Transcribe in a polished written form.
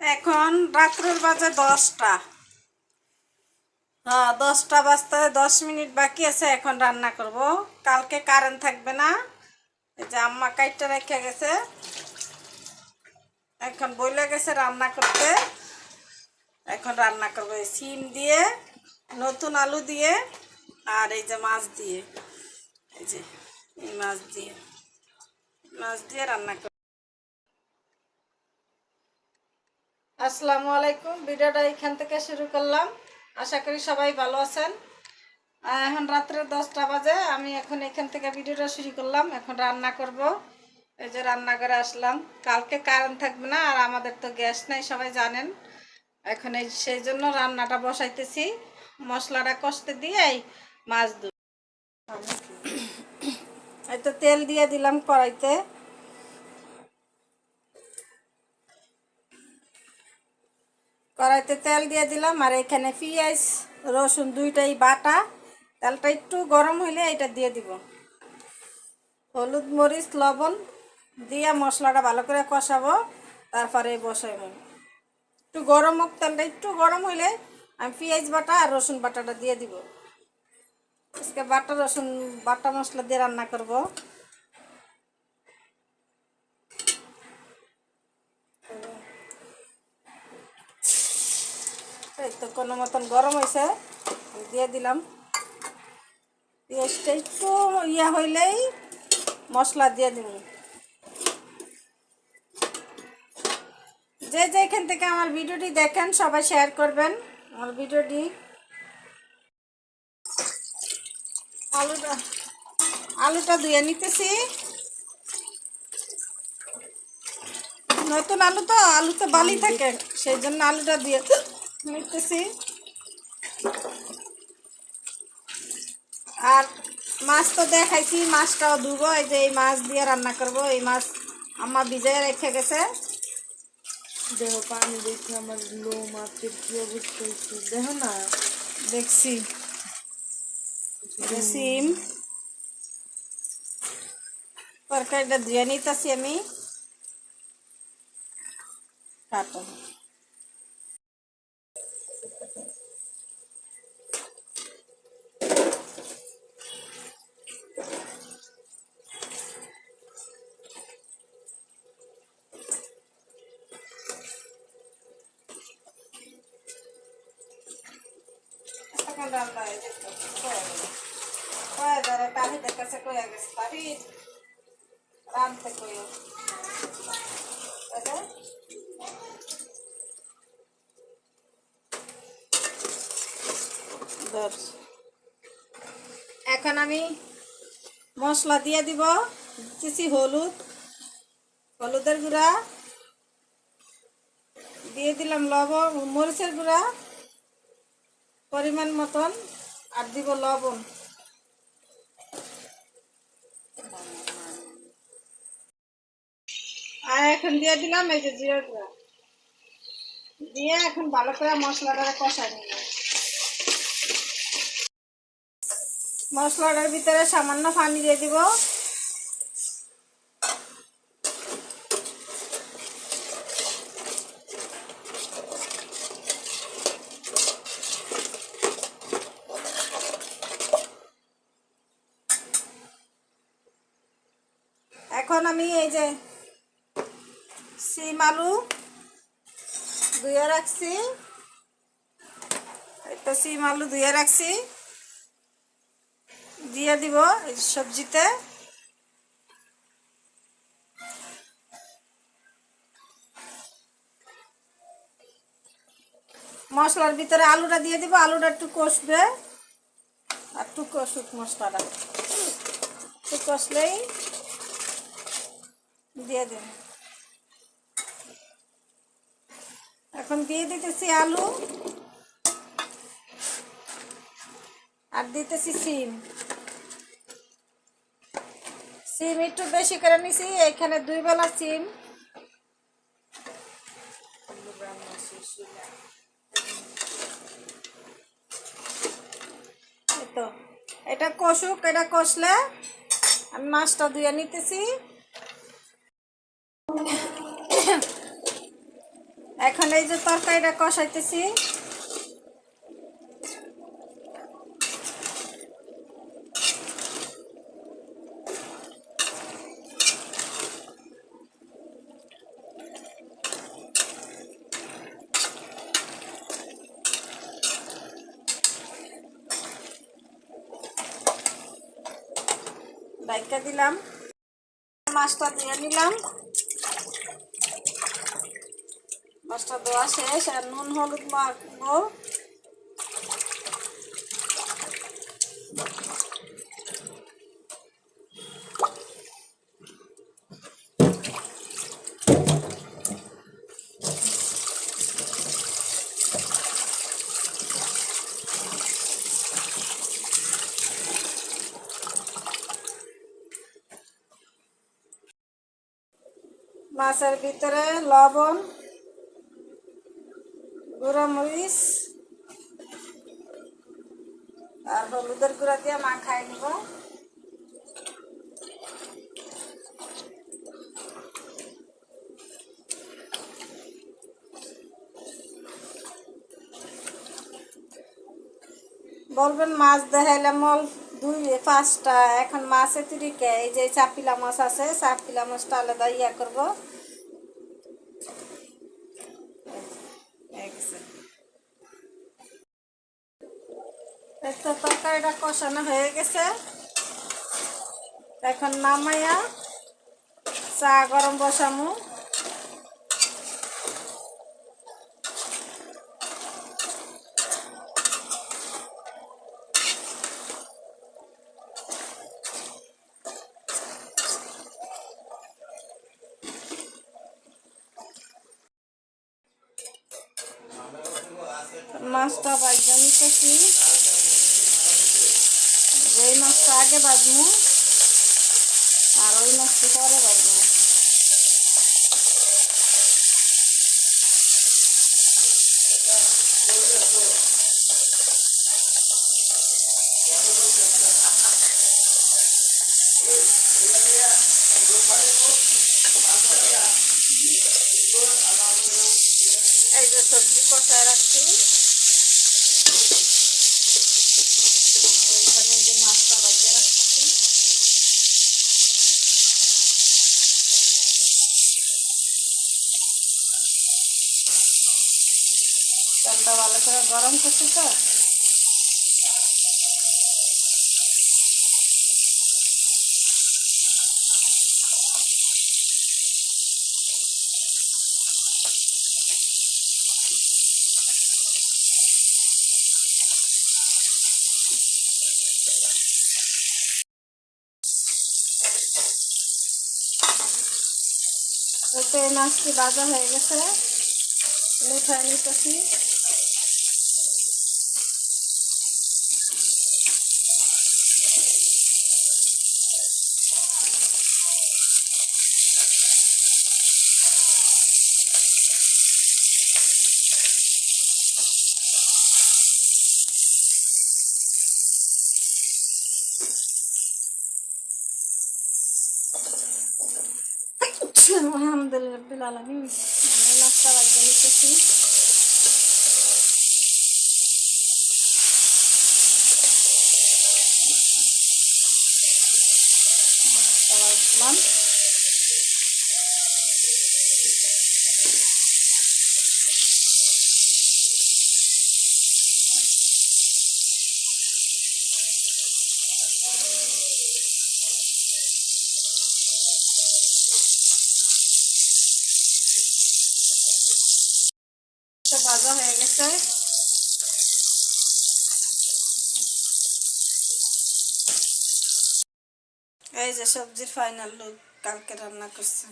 এখন রাত্রের বাজে 10টা। হ্যাঁ, 10টা বাজতে 10 মিনিট বাকি আছে। এখন রান্না করব। কালকে কারেন্ট থাকবে না। এই যে আম্মা কাইটটা রেখে গেছে, এখন বইলে গেছে রান্না করতে। এখন রান্না করবো এই সিম দিয়ে, নতুন আলু দিয়ে, আর এই যে মাছ দিয়ে, এই যে এই মাছ দিয়ে রান্না করব। আসসালামু আলাইকুম। ভিডিওটা এখান থেকে শুরু করলাম। আশা করি সবাই ভালো আছেন। এখন রাত্রে 10টা বাজে। আমি এখন এখান থেকে ভিডিওটা শুরু করলাম। এখন রান্না করব। এই যে রান্নাঘরে আসলাম। কালকে কারেন্ট থাকবে না, আর আমাদের তো গ্যাস নাই, সবাই জানেন। এখন সেই জন্য রান্নাটা বসাইতেছি। মশলাটা কষতে দিয়ে মাছ দু এই তো তেল দিয়ে দিলাম কড়াইতে। তেল দিয়ে দিলাম, আর এখানে পেঁয়াজ রসুন দুইটাই বাটা। তেলটা একটু গরম হইলে এটা দিয়ে দিব। হলুদ মরিচ লবণ দিয়ে মশলাটা ভালো করে কষাবো, তারপরে বসাইব। একটু গরম হোক, তেলটা একটু গরম হইলে আমি পেঁয়াজ বাটা আর রসুন বাটাটা দিয়ে দিব। আজকে বাটা রসুন বাটা মশলা দিয়ে রান্না করব। এই তো কোনো মতন গরম হয়েছে, দিয়ে দিলাম। পেঁয়াজটা একটু হইলেই মশলা দিয়ে দিব। যে যেখান থেকে আমার ভিডিওটি দেখেন সবাই শেয়ার করবেন আমার ভিডিওটি। আলুটা আলুটা ধুয়ে নিতেছি। নতুন আলু তো, আলুতে বালি থাকে, সেই জন্য আলুটা দিয়ে নিতেছি। আর মাছ তো দেখাইছি, মাছটাও ধুবো। এই যে এই মাছ দিয়ে রান্না করব। এই মাছ আম্মা ভিজায় রেখে গেছে। দেখো পানি দেখে আমার লো মাছের কি অবস্থা হয়েছে, দেখো না। দেখছি। সিম তরকারিটা ধুয়ে নিতেছি আমি। কাটো। এখন রান্না হয়ে যেত, তাহিদের কাছে কয়ে গেছে, তাহিদ রাঁধতে কইও। এখন আমি মশলা দিয়ে দিব। দিতেছি হলুদের গুঁড়া দিয়ে দিলাম, লবণ মরিচের গুঁড়া পরিমাণ মতন, আর দিব লবণ। আর এখন দিয়ে দিলাম এই যে জিরার গুঁড়া দিয়ে এখন ভালো করে মশলাটা কষাই নিব। মশলাটার ভিতরে সামান্য পানি দিয়ে দিব। এখন আমি এই যে সিম আলু ধুয়ে রাখছি, একটা সিম আলু ধুয়ে রাখছি, দিয়ে দিব এই সবজিতে। মশলার ভিতরে আলুটা দিয়ে দিব। আলুটা একটু কষবে, আর একটু কষুক মশলাটা, একটু কষলেই দিয়ে দেব। এখন দিয়ে দিতেছি আলু, আর দিতেছি সিম। সিম একটু বেশি করে নিছি, এখানে 2 বেলা সিম। তো এটা কষুক, এটা কষলে আমি মাছটা ধুয়ে নিতেছি। এখন এই যে তরকারিটা কষাইতেছি। ডাইকা দিলাম, মাছটা দিয়ে নিলাম। মাছটা ধোয়া শেষ, আর নুন হলুদ মাখবো। মাছের ভিতরে লবণ, গুঁড়া মরিচ আর হলুদের গুঁড়া দিয়ে মাখাই নিব। বলবেন মাছ দেখাইলাম দুই পাঁচটা, এখন মাছে তিরিকে। এই যে চাপিলা মাছ আছে, চাপিলা মাছটা আলাদা ইয়া করবো। তো তরকারিটা কষানো হয়ে গেছে, এখন নামাইয়া চা গরম বসামু। মাছটা ভাজা নিতেছি, যেই মাছটা আগে ভাজমু আর ওই মাছটা পরে ভাজমু। এই যে সবজি কষায় রাখছি, ওইখানে যে মাছটা ভাজা রাখছি। তেলটা ভালো করে গরম করছি তো। ওতে মাছটি ভাজা হয়ে গেছে, উঠায় নিতেছি। আলহামদুলিল্লাহ রাব্বিল আলামিন। আমি মাছটা ভাজা নিতেছি। ভাজলাম, ভাজা হয়ে গেছে। এই যে সবজির ফাইনাল লুক, কালকে রান্না করছে।